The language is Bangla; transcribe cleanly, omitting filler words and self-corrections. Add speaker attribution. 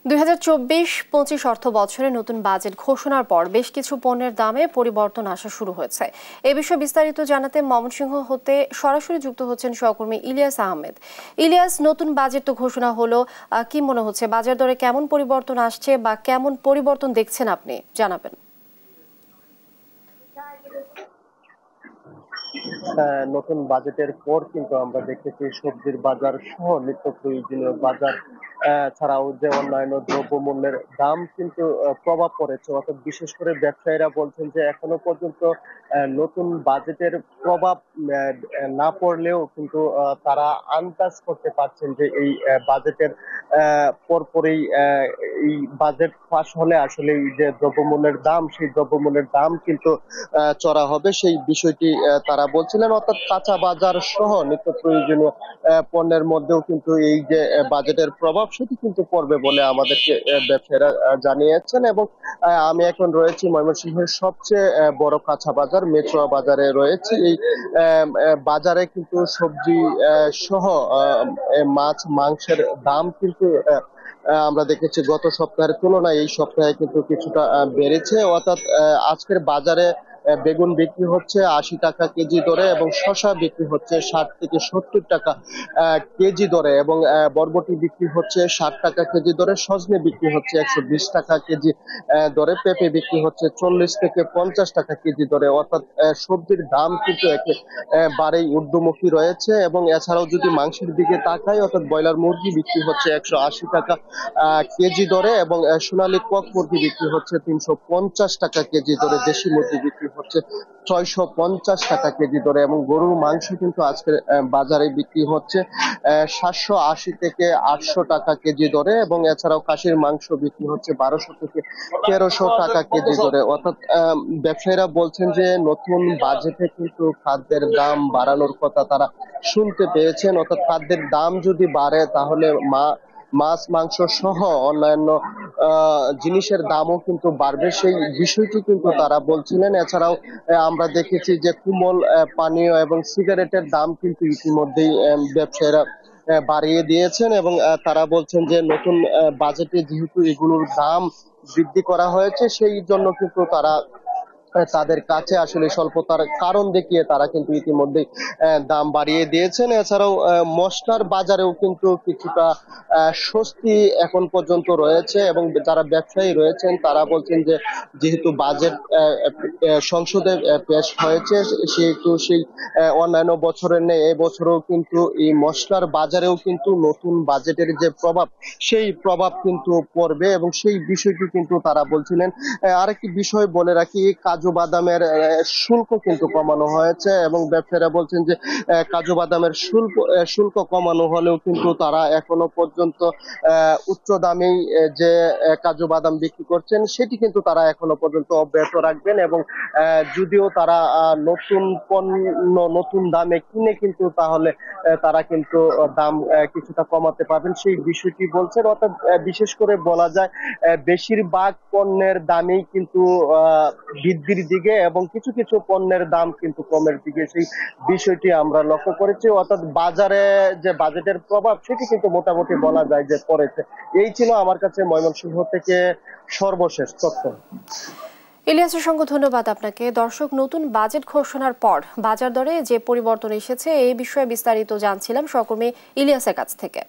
Speaker 1: ২০২৪-২৫ অর্থ বছরে নতুন বাজেট ঘোষণার পর বেশ কিছু পণ্যের দামে পরিবর্তন আসা শুরু হয়েছে। এ বিষয়ে বিস্তারিত জানাতে ময়মনসিংহ হতে সরাসরি যুক্ত হচ্ছেন সহকর্মী ইলিয়াস আহমেদ। ইলিয়াস, নতুন বাজেট তো ঘোষণা হলো, কি মনে হচ্ছে বাজার দরে কেমন পরিবর্তন আসছে বা কেমন পরিবর্তন দেখছেন আপনি জানাবেন।
Speaker 2: নতুন বাজেটের পর কিন্তু আমরা দেখেছি সবজির বাজার সহ নিত্য প্রয়োজনীয় বাজার ছাড়াও যে অন্যান্য দ্রব্যমূল্যের দাম কিন্তু প্রভাব পড়েছে। অর্থাৎ বিশেষ করে ব্যবসায়ীরা বলছেন যে এখনো পর্যন্ত নতুন বাজেটের প্রভাব না পড়লেও কিন্তু তারা আন্দাজ করতে পারছেন যে এই বাজেটের পরপরই এই বাজেট পাস হলে আসলে এই যে দ্রব্যমূল্যের দাম, সেই দ্রব্যমূল্যের দাম কিন্তু চড়া হবে সেই বিষয়টি তারা বলছিলেন। অর্থাৎ কাঁচা বাজার সহ নিত্য প্রয়োজনীয় পণ্যের মধ্যেও কিন্তু এই যে বাজেটের প্রভাব সেটি কিন্তু পড়বে বলে আমাদেরকে ব্যবসায়ীরা জানিয়েছেন। এবং আমি এখন রয়েছি ময়মনসিংহের সবচেয়ে বড় কাঁচা বাজার মেচুয়া বাজারে রয়েছে। এই বাজারে কিন্তু সবজি সহ মাছ মাংসের দাম কিন্তু আমরা দেখেছি গত সপ্তাহের তুলনায় এই সপ্তাহে কিন্তু কিছুটা বেড়েছে। অর্থাৎ আজকের বাজারে বেগুন বিক্রি হচ্ছে ৮০ টাকা কেজি দরে এবং শসা বিক্রি হচ্ছে ৬০ থেকে ৭০ টাকা কেজি দরে এবং বরবটি বিক্রি হচ্ছে ৬০ টাকা কেজি দরে, সজনে বিক্রি হচ্ছে ১২০ টাকা কেজি দরে, পেঁপে বিক্রি হচ্ছে ৪০ থেকে ৫০ টাকা কেজি দরে। অর্থাৎ সবজির দাম কিন্তু একেবারেই ঊর্ধ্বমুখী রয়েছে। এবং এছাড়াও যদি মাংসের দিকে তাকাই, অর্থাৎ ব্রয়লার মুরগি বিক্রি হচ্ছে ১৮০ টাকা কেজি দরে এবং সোনালী কক মুরগি বিক্রি হচ্ছে ৩৫০ টাকা কেজি দরে, দেশি মুরগি বিক্রি হচ্ছে ৬৫০ টাকা কেজি দরে এবং গরুর মাংস কিন্তু আজকের বাজারে বিক্রি হচ্ছে ৭৮০ থেকে ৮০০ টাকা কেজি দরে এবং এছাড়াও খাসির মাংস বিক্রি হচ্ছে ১২০০ থেকে ১৩০০ টাকা কেজি দরে। অর্থাৎ ব্যবসায়ীরা বলছেন যে নতুন বাজেটে কিন্তু খাদ্যের দাম বাড়ানোর কথা তারা শুনতে পেয়েছেন। অর্থাৎ খাদ্যের দাম যদি বাড়ে তাহলে মাছ মাংস সহ অন্যান্য জিনিসের দামও কিন্তু বাড়বে, সেই বিষয়টি কিন্তু তারা বলছিলেন। এছাড়াও আমরা দেখেছি যে কুমল পানীয় এবং সিগারেটের দাম কিন্তু ইতিমধ্যেই ব্যবসায়ীরা বাড়িয়ে দিয়েছেন এবং তারা বলছেন যে নতুন বাজেটে যেহেতু এগুলোর দাম বৃদ্ধি করা হয়েছে সেই জন্য কিন্তু তারা তাদের কাছে আসলে স্বল্পতার কারণ দেখিয়ে তারা কিন্তু ইতিমধ্যে দাম বাড়িয়ে দিয়েছেন। এছাড়াও মশলার বাজারেও কিন্তু কিছুটা স্বস্তি এখন পর্যন্ত রয়েছে এবং যারা ব্যবসায়ী রয়েছেন তারা বলছেন যে যেহেতু বাজেট সংসদে পেশ হয়েছে সেহেতু সেই অন্যান্য বছরের নেই এবছরও কিন্তু এই মশলার বাজারেও কিন্তু নতুন বাজেটের যে প্রভাব সেই প্রভাব কিন্তু পড়বে এবং সেই বিষয়টি কিন্তু তারা বলছিলেন। আরেকটি বিষয় বলে রাখি, কাজু বাদামের শুল্ক কিন্তু কমানো হয়েছে এবং ব্যবসায়ীরা বলছেন যে কাজু বাদামের শুল্ক কমানো হলেও কিন্তু তারা এখনো পর্যন্ত উচ্চ দামেই যে কাজু বাদাম বিক্রি করছেন সেটি কিন্তু তারা এখনো পর্যন্ত অব্যাহত রাখবেন এবং যদিও তারা নতুন পণ্য নতুন দামে কিনে কিন্তু তাহলে তারা কিন্তু দাম কিছুটা কমাতে পারবেন সেই বিষয়টি বলছেন। অর্থাৎ বিশেষ করে বলা যায় বেশিরভাগ পণ্যের দামেই কিন্তু বৃদ্ধির দিকে এবং কিছু কিছু পণ্যের দাম কিন্তু কমের দিকে, সেই বিষয়টি আমরা লক্ষ্য করেছি। অর্থাৎ বাজারে যে বাজেটের প্রভাব সেটি কিন্তু মোটামুটি বলা যায় যে পড়েছে। এই ছিল আমার কাছে ময়মনসিংহ থেকে সর্বশেষ তথ্য।
Speaker 1: ইলিয়াসের সঙ্গে ধন্যবাদ আপনাকে। দর্শক, নতুন বাজেট ঘোষণার পর বাজার দরে যে পরিবর্তন এসেছে এই বিষয়ে বিস্তারিত জানছিলাম সহকর্মী ইলিয়াসের কাছ থেকে।